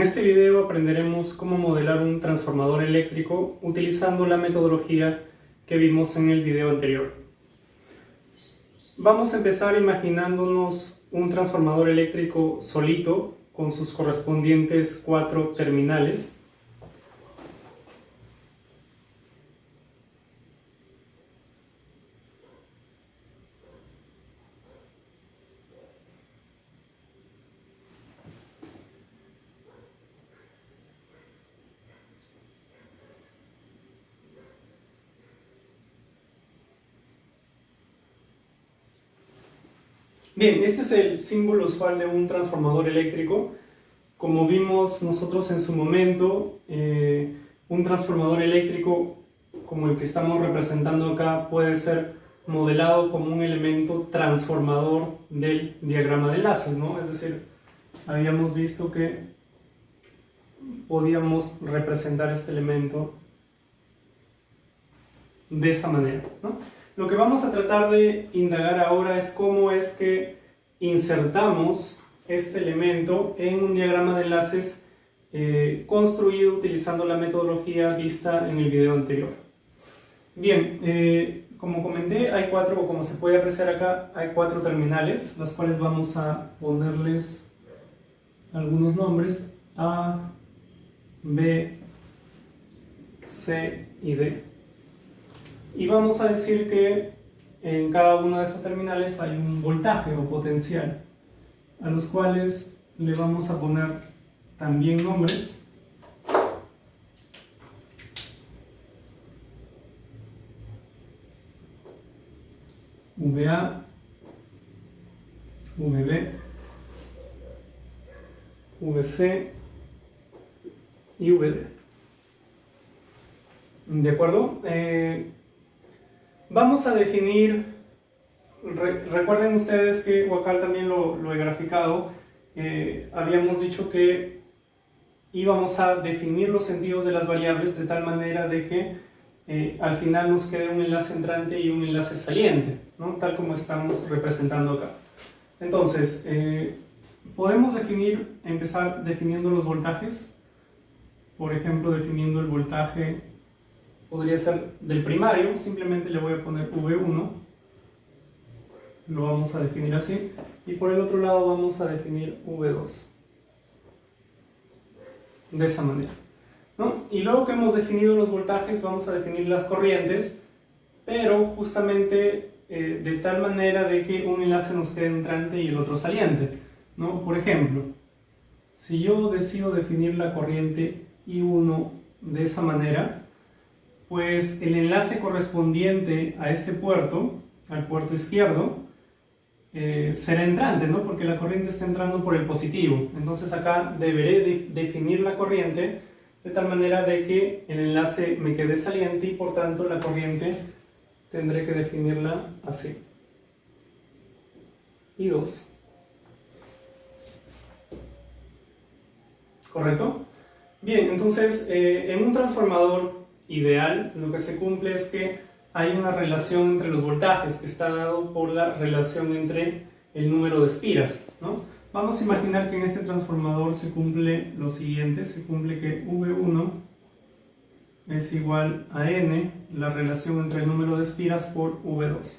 este video aprenderemos cómo modelar un transformador eléctrico utilizando la metodología que vimos en el video anterior. Vamos a empezar imaginándonos un transformador eléctrico solito con sus correspondientes 4 terminales. Bien, este es el símbolo usual de un transformador eléctrico. Como vimos nosotros en su momento, un transformador eléctrico como el que estamos representando acá puede ser modelado como un elemento transformador del diagrama de enlaces, ¿no? Es decir, habíamos visto que podíamos representar este elemento de esa manera, ¿no? Lo que vamos a tratar de indagar ahora es cómo es que insertamos este elemento en un diagrama de enlaces construido utilizando la metodología vista en el video anterior. Bien, como comenté, hay 4, o como se puede apreciar acá, hay 4 terminales, las cuales vamos a ponerles algunos nombres: A, B, C y D. Y vamos a decir que en cada una de esas terminales hay un voltaje o potencial, a los cuales le vamos a poner también nombres. VA, VB, VC y VD. ¿De acuerdo? Vamos a definir, recuerden ustedes que, o acá también lo he graficado, habíamos dicho que íbamos a definir los sentidos de las variables de tal manera de que al final nos quede un enlace entrante y un enlace saliente, ¿no? Tal como estamos representando acá. Entonces, podemos empezar definiendo los voltajes. Por ejemplo, definiendo el voltaje, podría ser del primario, simplemente le voy a poner V1, lo vamos a definir así, y por el otro lado vamos a definir V2, de esa manera, ¿no? Y luego que hemos definido los voltajes, vamos a definir las corrientes, pero justamente de tal manera de que un enlace nos quede entrante y el otro saliente, ¿no? Por ejemplo, si yo decido definir la corriente I1 de esa manera, pues el enlace correspondiente a este puerto, al puerto izquierdo, será entrante, ¿no? Porque la corriente está entrando por el positivo. Entonces acá deberé definir la corriente de tal manera de que el enlace me quede saliente y por tanto la corriente tendré que definirla así. I2. ¿Correcto? Bien, entonces en un transformador ideal, lo que se cumple es que hay una relación entre los voltajes que está dado por la relación entre el número de espiras, ¿no? Vamos a imaginar que en este transformador se cumple lo siguiente: se cumple que V1 es igual a N, la relación entre el número de espiras por V2,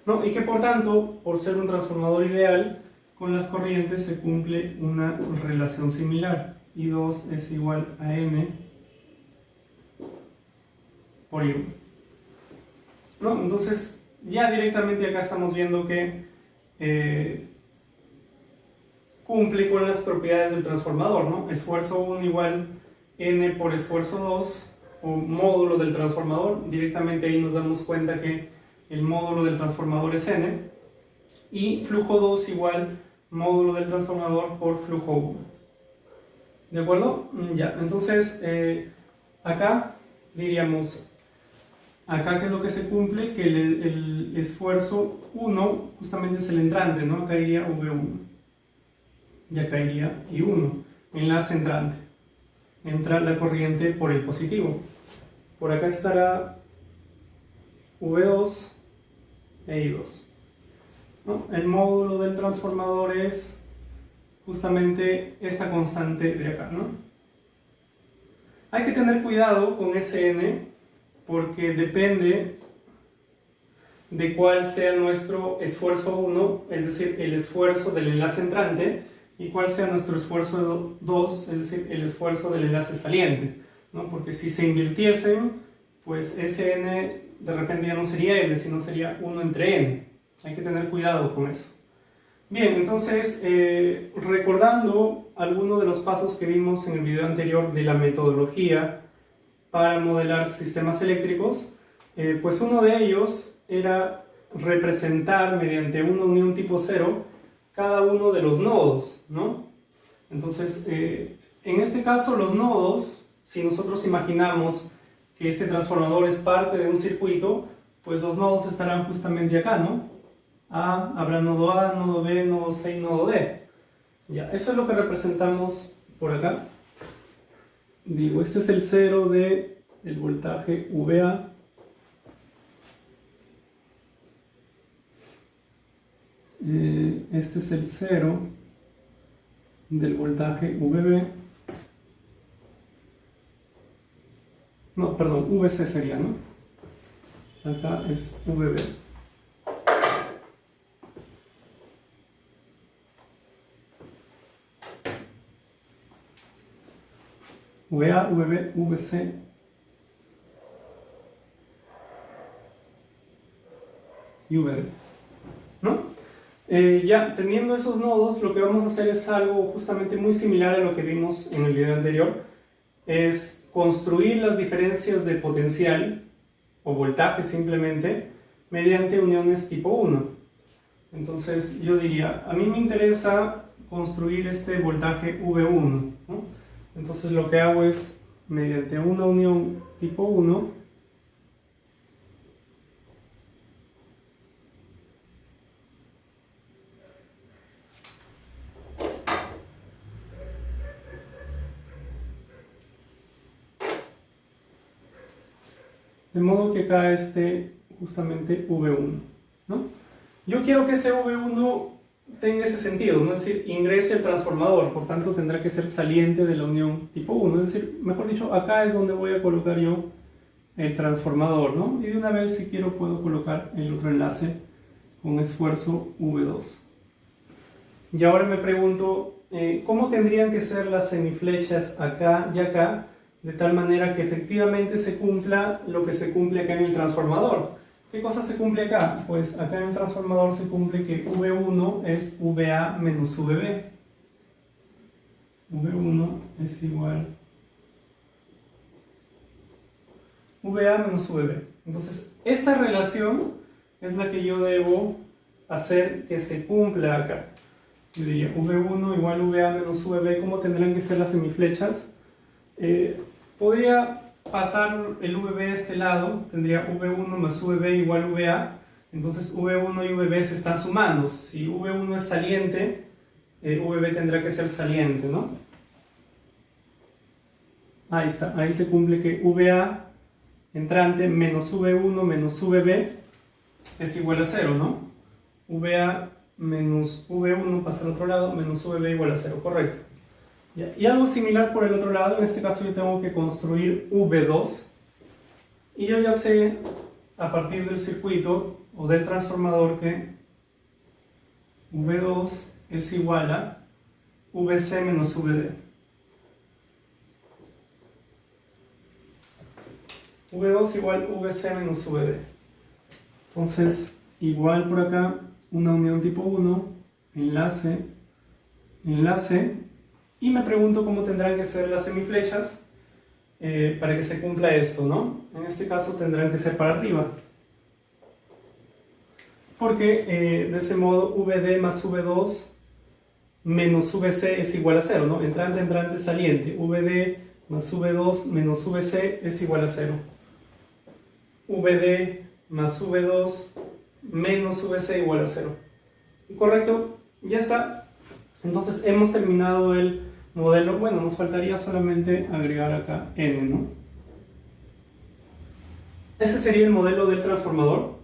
¿no? Y que por tanto, por ser un transformador ideal, con las corrientes se cumple una relación similar. I2 es igual a N por I1, ¿no? Entonces ya directamente acá estamos viendo que cumple con las propiedades del transformador, ¿no? Esfuerzo 1 igual N por esfuerzo 2, o módulo del transformador. Directamente ahí nos damos cuenta que el módulo del transformador es N, y flujo 2 igual módulo del transformador por flujo 1. ¿De acuerdo? Ya, entonces acá diríamos, acá ¿qué es lo que se cumple? Que el esfuerzo 1 justamente es el entrante, ¿no? Acá iría V1 y acá iría I1, enlace entrante. Entra la corriente por el positivo. Por acá estará V2 e I2, ¿no? El módulo del transformador es justamente esta constante de acá, ¿no? Hay que tener cuidado con Sn porque depende de cuál sea nuestro esfuerzo 1, es decir, el esfuerzo del enlace entrante, y cuál sea nuestro esfuerzo 2, es decir, el esfuerzo del enlace saliente, ¿no? Porque si se invirtiesen, pues Sn de repente ya no sería N, sino sería 1 entre N. Hay que tener cuidado con eso. Bien, entonces, recordando algunos de los pasos que vimos en el video anterior de la metodología para modelar sistemas eléctricos, pues uno de ellos era representar mediante una unión tipo 0 cada uno de los nodos, ¿no? Entonces, en este caso los nodos, si nosotros imaginamos que este transformador es parte de un circuito, pues los nodos estarán justamente acá, ¿no? Habrá nodo A, nodo B, nodo C y nodo D. Ya, eso es lo que representamos por acá. Digo, este es el 0 del voltaje VA. Este es el 0 del voltaje VB. No, perdón, VC sería, ¿no? Acá es VB. VA, VB, VC. Y VD, ¿no? Ya teniendo esos nodos, lo que vamos a hacer es algo justamente muy similar a lo que vimos en el video anterior. Es construir las diferencias de potencial o voltaje simplemente mediante uniones tipo 1. Entonces yo diría, a mí me interesa construir este voltaje V1, ¿no? Entonces lo que hago es, mediante una unión tipo 1, de modo que acá esté justamente V1, ¿no? Yo quiero que ese V1 tenga ese sentido, ¿no? Es decir, ingrese el transformador, por tanto tendrá que ser saliente de la unión tipo 1, es decir, mejor dicho, acá es donde voy a colocar yo el transformador, ¿no? Y de una vez, si quiero, puedo colocar el otro enlace con esfuerzo V2. Y ahora me pregunto, ¿cómo tendrían que ser las semiflechas acá y acá, de tal manera que efectivamente se cumpla lo que se cumple acá en el transformador? ¿Qué cosa se cumple acá? Pues acá en el transformador se cumple que V1 es VA menos VB. V1 es igual VA menos VB. Entonces, esta relación es la que yo debo hacer que se cumpla acá. Yo diría V1 igual VA menos VB. ¿Cómo tendrán que ser las semiflechas? Podría pasar el VB a este lado, tendría V1 más VB igual VA, entonces V1 y VB se están sumando. Si V1 es saliente, VB tendrá que ser saliente, ¿no? Ahí está, ahí se cumple que VA entrante menos V1 menos VB es igual a 0, ¿no? VA menos V1 pasa al otro lado, menos VB igual a 0, correcto. Y algo similar por el otro lado, en este caso yo tengo que construir V2 y yo ya sé a partir del circuito o del transformador que V2 es igual a VC menos VD. V2 igual VC menos VD. Entonces, igual por acá, una unión tipo 1, enlace, enlace. Y me pregunto cómo tendrán que ser las semiflechas para que se cumpla esto, ¿no? En este caso tendrán que ser para arriba. Porque de ese modo VD más V2 menos VC es igual a 0, ¿no? Entrante, entrante, saliente. VD más V2 menos VC es igual a 0. VD más V2 menos VC igual a 0. ¿Correcto? Ya está. Entonces hemos terminado el modelo. Bueno, nos faltaría solamente agregar acá n, ¿no? Ese sería el modelo del transformador.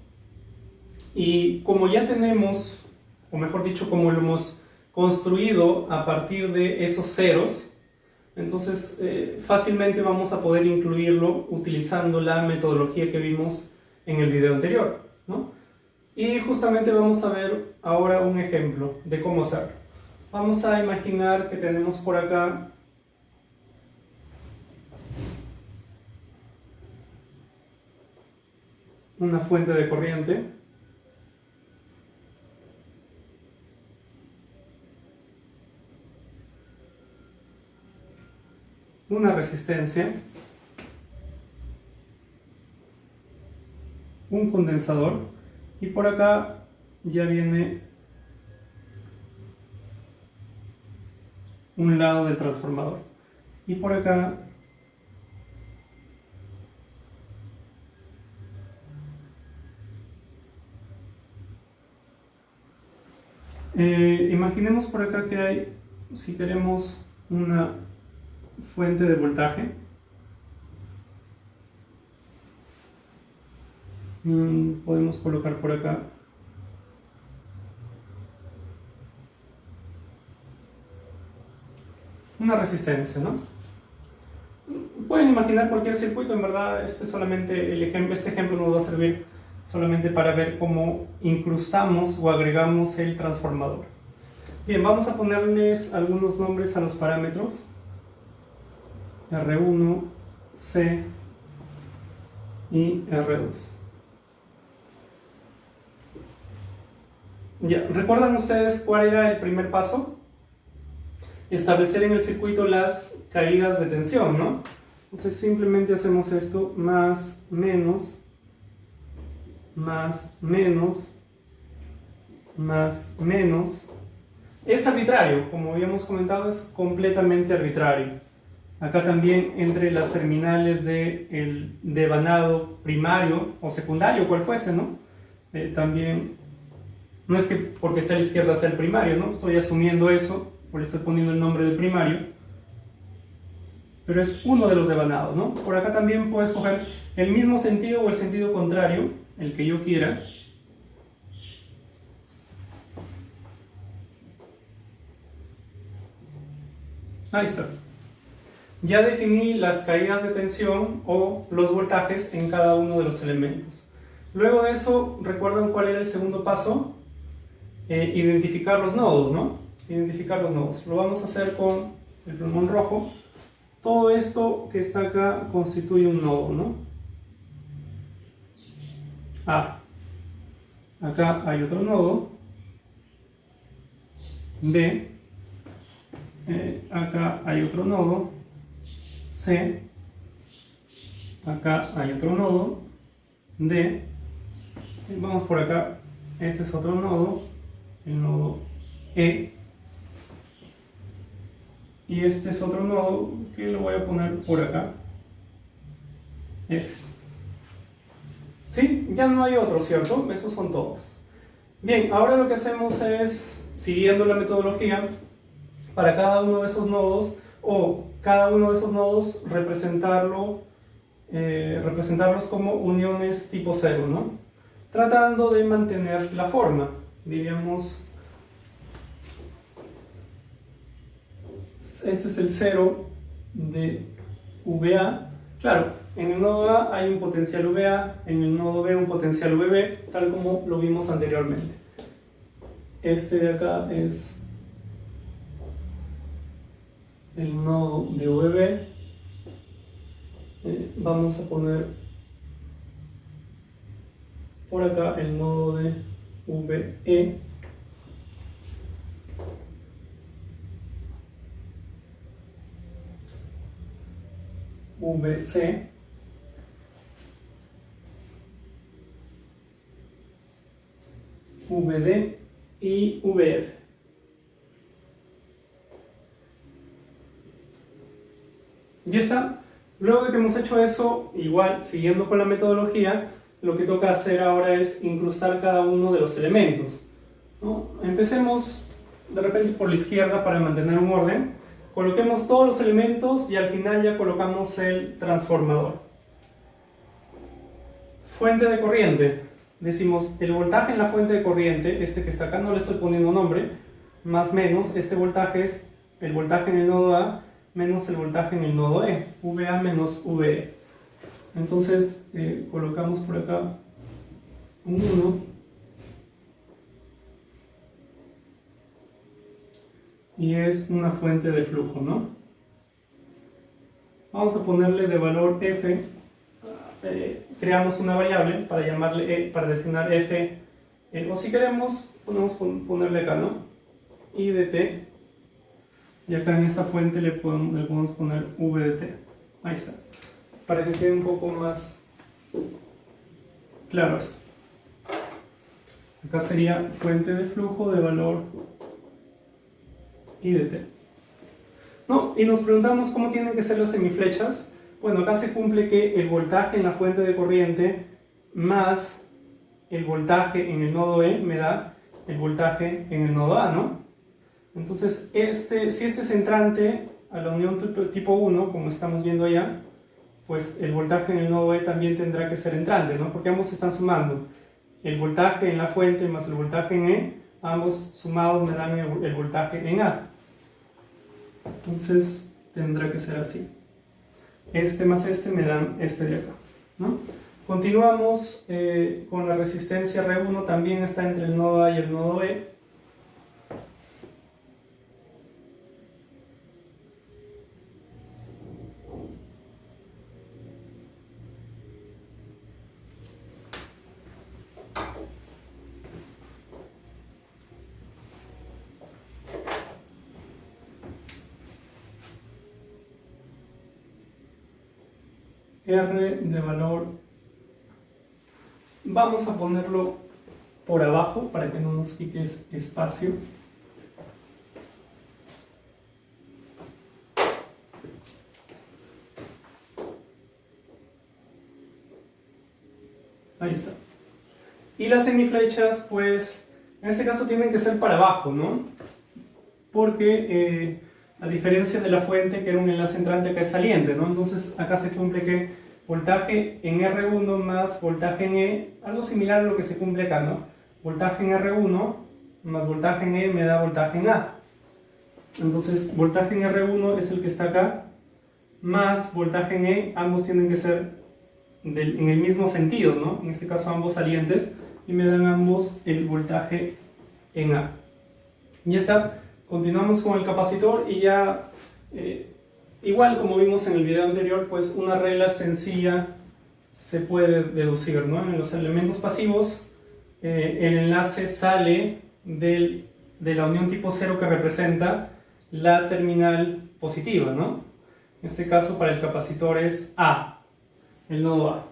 Y como ya tenemos, o mejor dicho, como lo hemos construido a partir de esos ceros. Entonces fácilmente vamos a poder incluirlo utilizando la metodología que vimos en el video anterior, ¿no? Y justamente vamos a ver ahora un ejemplo de cómo hacerlo. Vamos a imaginar que tenemos por acá una fuente de corriente, una resistencia, un condensador, y por acá ya viene un lado del transformador, y por acá imaginemos por acá que hay, si queremos, una fuente de voltaje. Podemos colocar por acá una resistencia, ¿no? Pueden imaginar cualquier circuito, en verdad este ejemplo nos va a servir solamente para ver cómo incrustamos o agregamos el transformador. Bien, vamos a ponerles algunos nombres a los parámetros: R1, C y R2. Ya, ¿recuerdan ustedes cuál era el primer paso? Establecer en el circuito las caídas de tensión, ¿no? Entonces simplemente hacemos esto: más, menos, más, menos, más, menos. Es arbitrario, como habíamos comentado, es completamente arbitrario. Acá también entre las terminales del devanado primario o secundario, cual fuese, ¿no? También, no es que porque sea a la izquierda sea el primario, ¿no? Estoy asumiendo eso, por eso estoy poniendo el nombre del primario, pero es uno de los devanados, ¿no? Por acá también puedo escoger el mismo sentido o el sentido contrario, el que yo quiera. Ahí está. Ya definí las caídas de tensión o los voltajes en cada uno de los elementos. Luego de eso, ¿recuerdan cuál era el segundo paso? Identificar los nodos, ¿no? Identificar los nodos. Lo vamos a hacer con el plumón rojo. Todo esto que está acá constituye un nodo, ¿no? A. Acá hay otro nodo. B. Acá hay otro nodo. C. Acá hay otro nodo. D. Vamos por acá. Este es otro nodo. El nodo E. Y este es otro nodo que lo voy a poner por acá. F. ¿Sí? Ya no hay otro, ¿cierto? Esos son todos. Bien, ahora lo que hacemos es, siguiendo la metodología, para cada uno de esos nodos, o cada uno de esos nodos representarlos como uniones tipo 0, ¿no? Tratando de mantener la forma, diríamos, este es el 0 de VA. Claro, en el nodo A hay un potencial VA, en el nodo B un potencial VB, tal como lo vimos anteriormente. Este de acá es el nodo de VB. Vamos a poner por acá el nodo de VE. VC. VD y VF. Ya está. Luego de que hemos hecho eso, igual siguiendo con la metodología, lo que toca hacer ahora es incrustar cada uno de los elementos, ¿no? Empecemos de repente por la izquierda para mantener un orden. Coloquemos todos los elementos y al final ya colocamos el transformador. Fuente de corriente. Decimos el voltaje en la fuente de corriente, este que está acá, no le estoy poniendo nombre, más menos, este voltaje es el voltaje en el nodo A menos el voltaje en el nodo E, VA menos VE. Entonces colocamos por acá un 1 y es una fuente de flujo, ¿no? Vamos a ponerle de valor F, creamos una variable para llamarle para designar F, o si queremos podemos ponerle acá, ¿no? I de t, y acá en esta fuente le podemos poner V de t, ahí está, para que quede un poco más claro esto. Acá sería fuente de flujo de valor I de t. No, y nos preguntamos cómo tienen que ser las semiflechas. Bueno, acá se cumple que el voltaje en la fuente de corriente más el voltaje en el nodo E me da el voltaje en el nodo A, ¿no? Entonces, si este es entrante a la unión tipo 1, como estamos viendo allá, pues el voltaje en el nodo E también tendrá que ser entrante, ¿no? Porque ambos están sumando. El voltaje en la fuente más el voltaje en E, ambos sumados me dan el voltaje en A. Entonces tendrá que ser así. Este más este me dan este de acá, ¿no? Continuamos con la resistencia R1, también está entre el nodo A y el nodo E. R de valor, vamos a ponerlo por abajo para que no nos quite espacio. Ahí está. Y las semiflechas, pues, en este caso tienen que ser para abajo, ¿no? Porque a diferencia de la fuente, que era un enlace entrante, acá es saliente, ¿no? Entonces acá se cumple que voltaje en R1 más voltaje en E, algo similar a lo que se cumple acá, ¿no? Voltaje en R1 más voltaje en E me da voltaje en A. Entonces voltaje en R1 es el que está acá, más voltaje en E, ambos tienen que ser en el mismo sentido, ¿no? En este caso ambos salientes, y me dan ambos el voltaje en A. Ya está. Continuamos con el capacitor y ya, igual como vimos en el video anterior, pues una regla sencilla se puede deducir, ¿no? En los elementos pasivos, el enlace sale de la unión tipo 0 que representa la terminal positiva, ¿no? En este caso para el capacitor es A, el nodo A.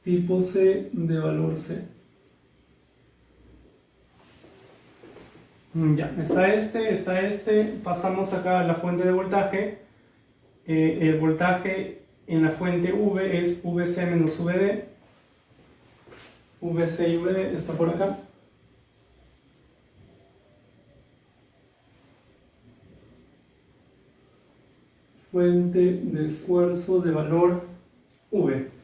Tipo C de valor C. Ya, está este, pasamos acá a la fuente de voltaje. El voltaje en la fuente V es VC menos VD. VC y VD está por acá. Fuente de esfuerzo de valor V.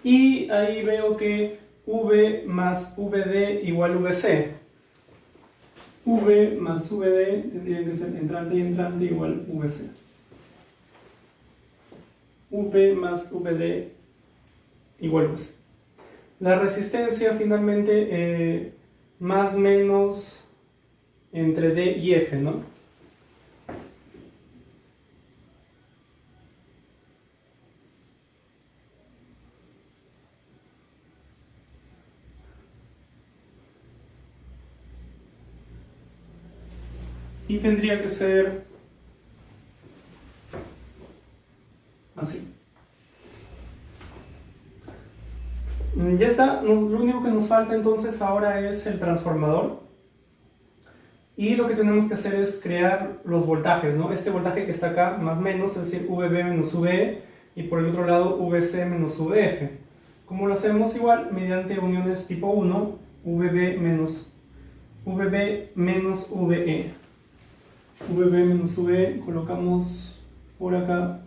Y ahí veo que V más VD igual VC. V más VD tendría que ser entrante y entrante igual VC. V más VD igual VC. La resistencia finalmente más menos entre D y F, ¿no? Y tendría que ser así. Ya está, lo único que nos falta entonces ahora es el transformador. Y lo que tenemos que hacer es crear los voltajes, ¿no? Este voltaje que está acá, más menos, es decir, VB menos VE, y por el otro lado VC menos VF. ¿Cómo lo hacemos? Igual, mediante uniones tipo 1, VB menos VE. VB menos VE, colocamos por acá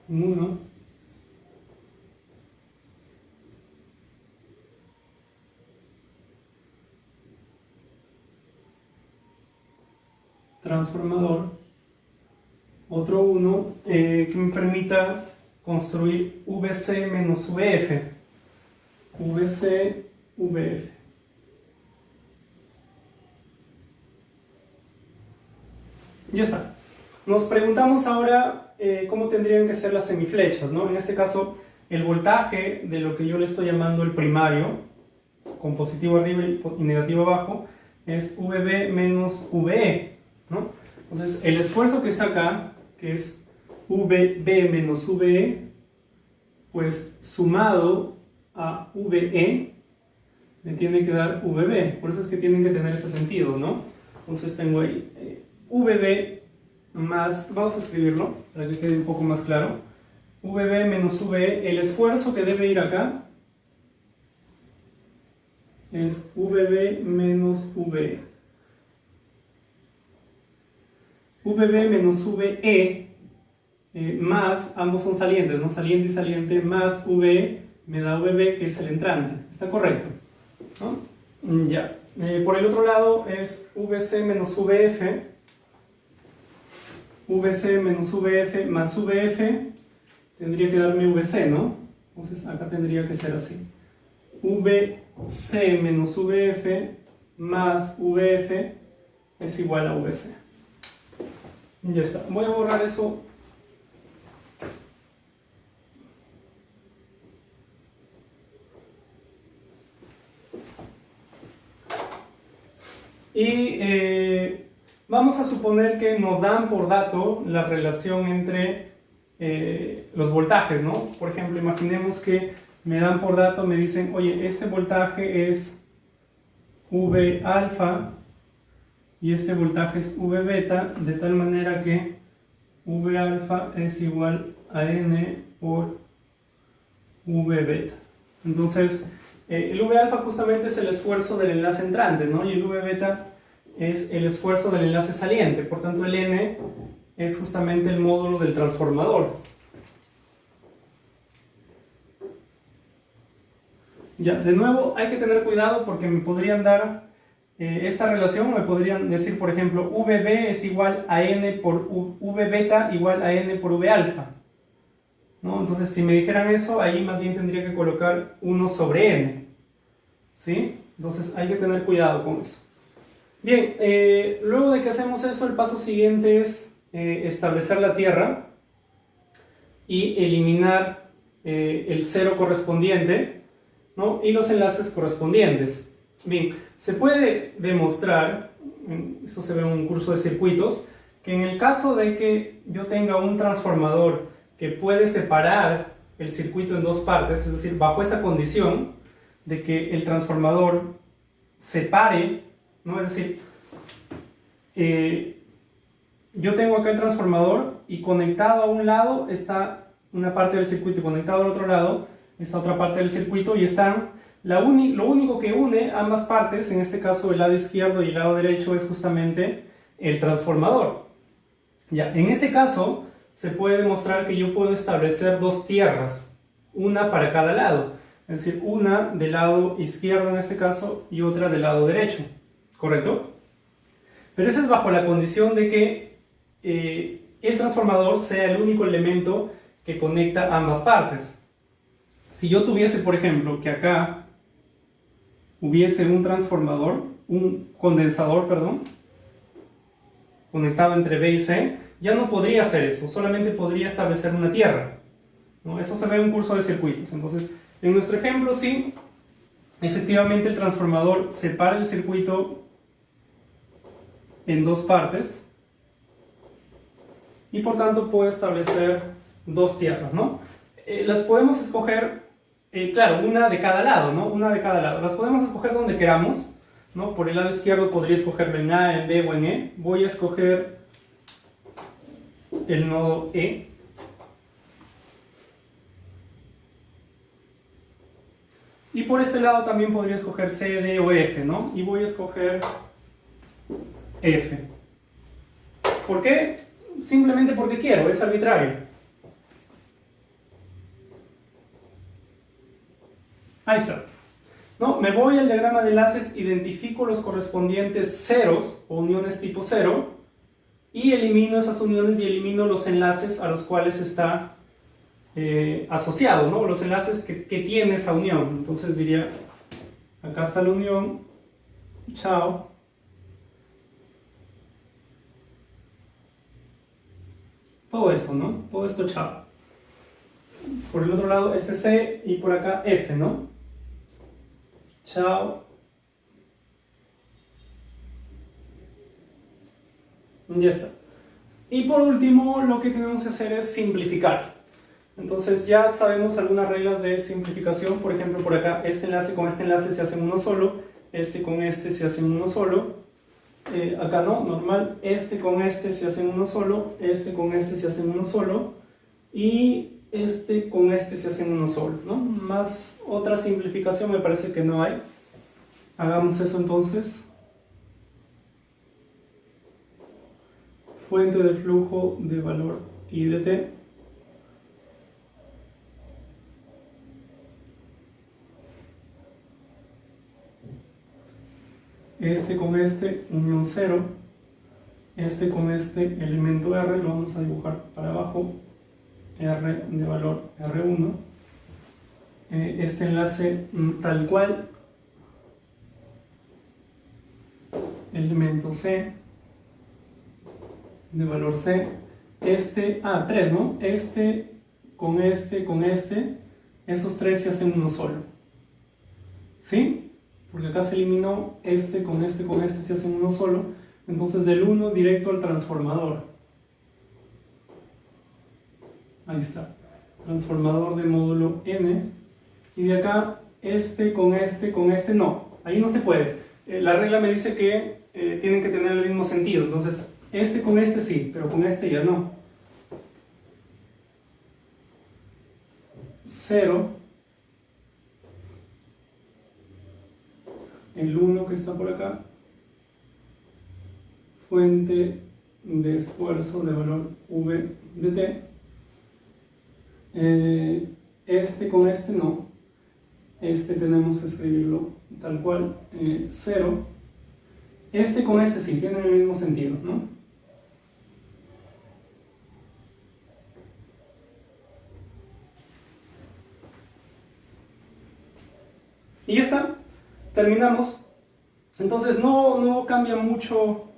1, transformador, otro 1 que me permita construir VC menos VF, VC, VF. Ya está. Nos preguntamos ahora cómo tendrían que ser las semiflechas, ¿no? En este caso, el voltaje de lo que yo le estoy llamando el primario, con positivo arriba y negativo abajo, es VB menos VE, ¿no? Entonces, el esfuerzo que está acá, que es VB menos VE, pues sumado a VE, me tiene que dar VB. Por eso es que tienen que tener ese sentido, ¿no? Entonces tengo ahí VB más, vamos a escribirlo para que quede un poco más claro, VB menos VE, el esfuerzo que debe ir acá es VB menos VE. VB menos VE más, ambos son salientes, ¿no? Saliente y saliente, más VE me da VB, que es el entrante. ¿Está correcto? ¿No? Ya. Por el otro lado es VC menos VF. VC menos VF más VF tendría que darme VC, ¿no? Entonces acá tendría que ser así. VC menos VF más VF es igual a VC. Ya está. Voy a borrar eso. Y vamos a suponer que nos dan por dato la relación entre los voltajes, ¿no? Por ejemplo, imaginemos que me dan por dato, me dicen, oye, este voltaje es V alfa y este voltaje es V beta, de tal manera que V alfa es igual a N por V beta. Entonces, el V alfa justamente es el esfuerzo del enlace entrante, ¿no? Y el V beta es el esfuerzo del enlace saliente. Por tanto, el N es justamente el módulo del transformador. Ya, de nuevo, hay que tener cuidado porque me podrían dar esta relación, me podrían decir, por ejemplo, VB es igual a N por V beta igual a N por V alfa, ¿no? Entonces, si me dijeran eso, ahí más bien tendría que colocar 1 sobre N, ¿sí? Entonces, hay que tener cuidado con eso. Bien, luego de que hacemos eso, el paso siguiente es establecer la tierra y eliminar el cero correspondiente, ¿no? Y los enlaces correspondientes. Bien, se puede demostrar, esto se ve en un curso de circuitos, que en el caso de que yo tenga un transformador que puede separar el circuito en dos partes, es decir, bajo esa condición de que el transformador separe, ¿no? Es decir, yo tengo acá el transformador y conectado a un lado está una parte del circuito y conectado al otro lado está otra parte del circuito y están, lo único que une ambas partes, en este caso el lado izquierdo y el lado derecho, es justamente el transformador. Ya, en ese caso se puede demostrar que yo puedo establecer dos tierras, una para cada lado, es decir, una del lado izquierdo en este caso y otra del lado derecho, ¿correcto? Pero eso es bajo la condición de que el transformador sea el único elemento que conecta ambas partes. Si yo tuviese, por ejemplo, que acá hubiese un transformador, un condensador, perdón, conectado entre B y C, ya no podría hacer eso, solamente podría establecer una tierra, ¿no? Eso se ve en un curso de circuitos. Entonces, en nuestro ejemplo, sí, efectivamente el transformador separa el circuito en dos partes y por tanto puedo establecer dos tierras, ¿no? Las podemos escoger, claro, una de cada lado, ¿no? Una de cada lado. Las podemos escoger donde queramos, ¿no? Por el lado izquierdo podría escogerlo en A, en B o en E. Voy a escoger el nodo E. Y por ese lado también podría escoger C, D o F, ¿no? Y voy a escoger F. ¿Por qué? Simplemente porque quiero, es arbitrario. Ahí está. ¿No? Me voy al diagrama de enlaces, identifico los correspondientes ceros o uniones tipo 0 y elimino esas uniones y elimino los enlaces a los cuales está asociado, ¿no? Los enlaces que tiene esa unión. Entonces diría, acá está la unión, chao. Todo esto, ¿no? Todo esto, chao. Por el otro lado, este C y por acá F, ¿no? Chao. Ya está. Y por último, lo que tenemos que hacer es simplificar. Entonces ya sabemos algunas reglas de simplificación. Por ejemplo, por acá, este enlace con este enlace se hacen uno solo. Este con este se hacen uno solo. Acá no, normal. Este con este se hacen uno solo. Este con este se hacen uno solo. Y este con este se hacen uno solo, ¿no? Más otra simplificación me parece que no hay. Hagamos eso entonces. Fuente de flujo de valor I de t. Este con este, unión 0. Este con este, elemento R, lo vamos a dibujar para abajo. R de valor R1. Este enlace tal cual. Elemento C de valor C. Este, 3, ¿no? Este, con este, esos tres se hacen uno solo. ¿Sí? Porque acá se eliminó este, con este se hacen uno solo. Entonces del 1 directo al transformador. Ahí está. Transformador de módulo N. Y de acá, este, con este, no. Ahí no se puede. La regla me dice que tienen que tener el mismo sentido. Entonces, este con este sí, pero con este ya no. 0. El 1 que está por acá. Fuente de esfuerzo de valor V de t. Este con este no. Este tenemos que escribirlo tal cual, 0. Este con este sí, tienen el mismo sentido, ¿no? Y ya está, terminamos. Entonces no cambia mucho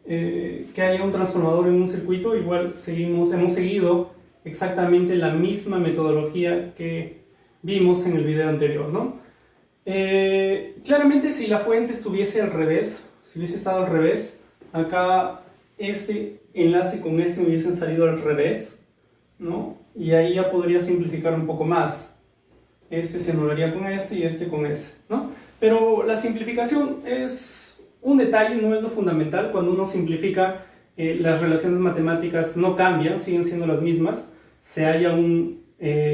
que haya un transformador en un circuito. Igual hemos seguido exactamente la misma metodología que vimos en el video anterior, ¿no? Claramente si la fuente estuviese al revés, si hubiese estado al revés, acá este enlace con este hubiesen salido al revés, ¿no? Y ahí ya podría simplificar un poco más. Este se anularía con este y este con ese, ¿no? Pero la simplificación es un detalle, no es lo fundamental. Cuando uno simplifica, las relaciones matemáticas no cambian, siguen siendo las mismas. Se halla un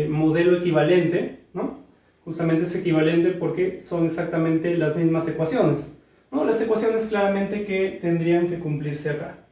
modelo equivalente, ¿no? Justamente es equivalente porque son exactamente las mismas ecuaciones, ¿no? Las ecuaciones claramente que tendrían que cumplirse acá.